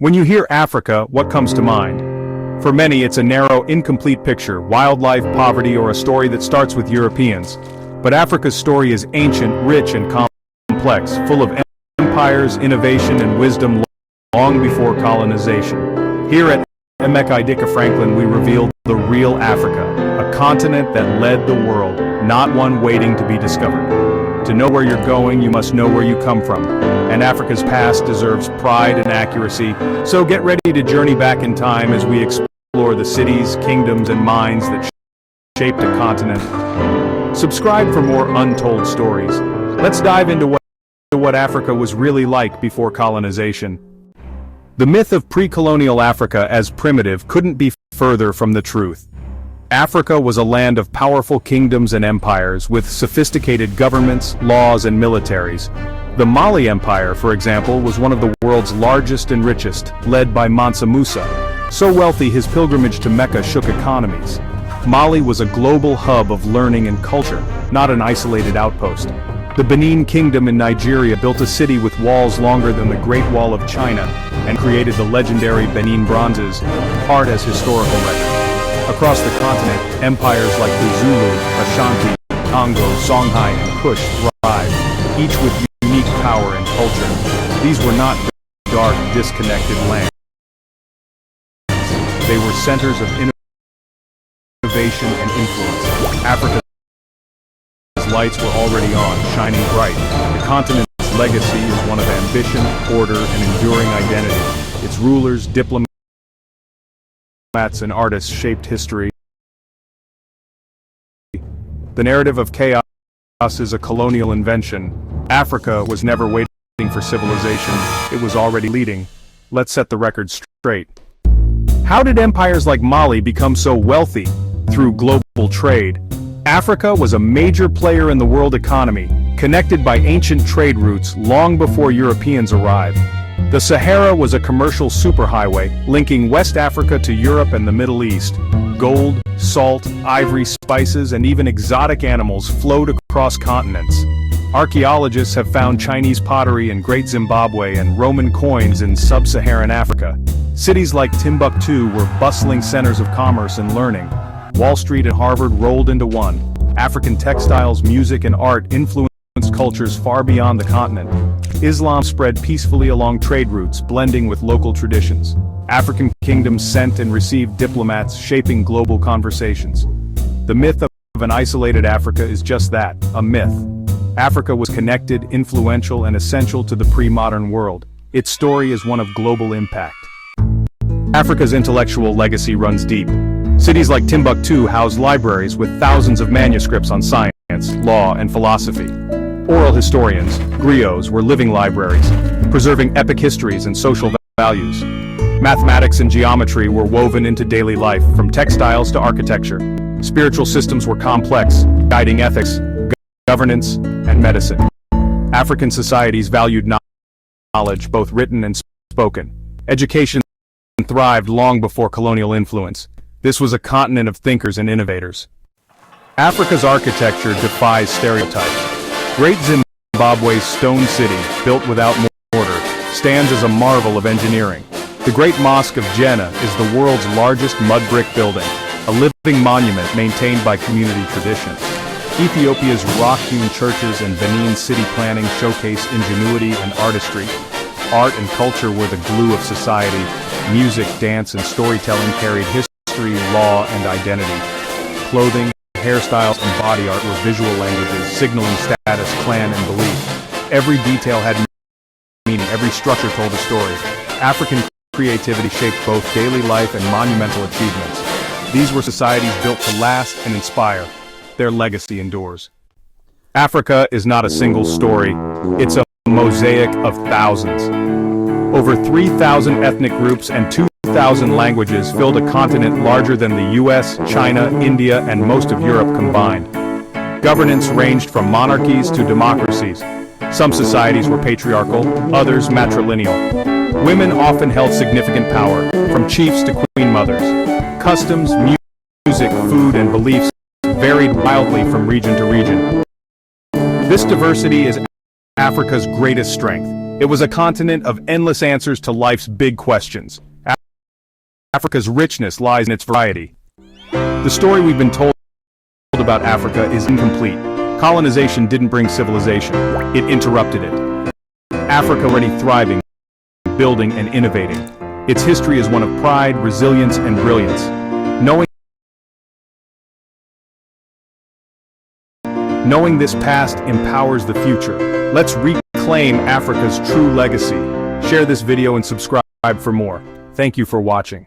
When you hear Africa, what comes to mind? For many, it's a narrow, incomplete picture, wildlife, poverty, or a story that starts with Europeans. But Africa's story is ancient, rich, and complex, full of empires, innovation, and wisdom long before colonization. Here at Emeka Franklin, we reveal the real Africa, a continent that led the world, not one waiting to be discovered. To know where you're going, you must know where you come from. And Africa's past deserves pride and accuracy, so get ready to journey back in time as we explore the cities, kingdoms, and minds that shaped a continent. Subscribe for more untold stories. Let's dive into what Africa was really like before colonization. The myth of pre-colonial Africa as primitive couldn't be further from the truth. Africa was a land of powerful kingdoms and empires with sophisticated governments, laws, and militaries. The Mali Empire, for example, was one of the world's largest and richest, led by Mansa Musa. So wealthy his pilgrimage to Mecca shook economies. Mali was a global hub of learning and culture, not an isolated outpost. The Benin Kingdom in Nigeria built a city with walls longer than the Great Wall of China and created the legendary Benin bronzes, art as historical record. Across the continent, empires like the Zulu, Ashanti, Congo, Songhai, and Kush thrived, each with unique power and culture. These were not dark, disconnected lands. They were centers of innovation and influence. Africa's lights were already on, shining bright. The continent's legacy is one of ambition, order, and enduring identity. Its rulers, diplomats, and artists shaped history. The narrative of chaos is a colonial invention. Africa was never waiting for civilization, it was already leading. Let's set the record straight. How did empires like Mali become so wealthy? Through global trade. Africa was a major player in the world economy, connected by ancient trade routes long before Europeans arrived. The Sahara was a commercial superhighway, linking West Africa to Europe and the Middle East. Gold, salt, ivory, spices, and even exotic animals flowed across continents. Archaeologists have found Chinese pottery in Great Zimbabwe and Roman coins in sub-Saharan Africa. Cities like Timbuktu were bustling centers of commerce and learning. Wall Street and Harvard rolled into one. African textiles, music, and art influenced cultures far beyond the continent. Islam spread peacefully along trade routes, blending with local traditions. African kingdoms sent and received diplomats, shaping global conversations. The myth of an isolated Africa is just that, a myth. Africa was connected, influential, and essential to the pre-modern world. Its story is one of global impact. Africa's intellectual legacy runs deep. Cities like Timbuktu house libraries with thousands of manuscripts on science, law, and philosophy. Oral historians, griots, were living libraries, preserving epic histories and social values. Mathematics and geometry were woven into daily life, from textiles to architecture. Spiritual systems were complex, guiding ethics, governance, and medicine. African societies valued knowledge, both written and spoken. Education thrived long before colonial influence. This was a continent of thinkers and innovators. Africa's architecture defies stereotypes. Great Zimbabwe's stone city, built without mortar, stands as a marvel of engineering. The Great Mosque of Jannah is the world's largest mud brick building, a living monument maintained by community tradition. Ethiopia's rock-hewn churches and Benin City planning showcase ingenuity and artistry. Art and culture were the glue of society. Music, dance, and storytelling carried history, law, and identity. Clothing, hairstyles, and body art were visual languages, signaling status, clan, and belief. Every detail had meaning, every structure told a story. African creativity shaped both daily life and monumental achievements. These were societies built to last and inspire. Their legacy endures. Africa is not a single story, it's a mosaic of thousands. Over 3,000 ethnic groups and 2,000 languages filled a continent larger than the US, China, India, and most of Europe combined. Governance ranged from monarchies to democracies. Some societies were patriarchal, others matrilineal. Women often held significant power, from chiefs to queen mothers. Customs, music, food, and beliefs varied wildly from region to region. This diversity is Africa's greatest strength. It was a continent of endless answers to life's big questions. Africa's richness lies in its variety. The story we've been told about Africa is incomplete. Colonization didn't bring civilization, it interrupted it. Africa already thriving, building and innovating. Its history is one of pride, resilience and brilliance. Knowing this past empowers the future. Let's reclaim Africa's true legacy. Share this video and subscribe for more. Thank you for watching.